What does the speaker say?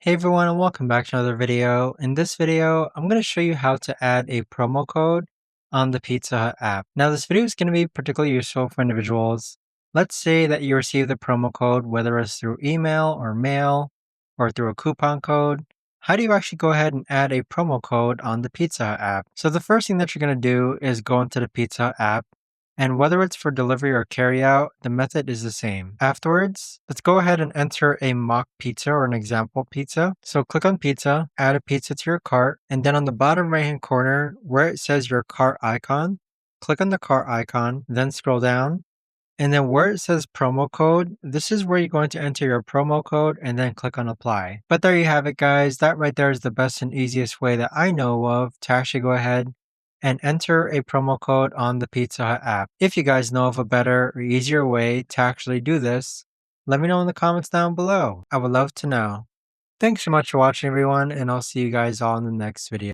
Hey everyone, and welcome back to another video. In this video, I'm going to show you how to add a promo code on the Pizza Hut app. Now, this video is going to be particularly useful for individuals. Let's say that you receive the promo code, whether it's through email or mail or through a coupon code. How do you actually go ahead and add a promo code on the Pizza Hut app? So the first thing that you're going to do is go into the Pizza Hut app. And whether it's for delivery or carryout, the method is the same. Afterwards, let's go ahead and enter a mock pizza or an example pizza. So click on pizza, add a pizza to your cart, and then on the bottom right hand corner where it says your cart icon, click on the cart icon, then scroll down. And then where it says promo code, this is where you're going to enter your promo code and then click on apply. But there you have it, guys. That right there is the best and easiest way that I know of to actually go ahead and enter a promo code on the Pizza Hut app. If you guys know of a better or easier way to actually do this, let me know in the comments down below. I would love to know. Thanks so much for watching, everyone, and I'll see you guys all in the next video.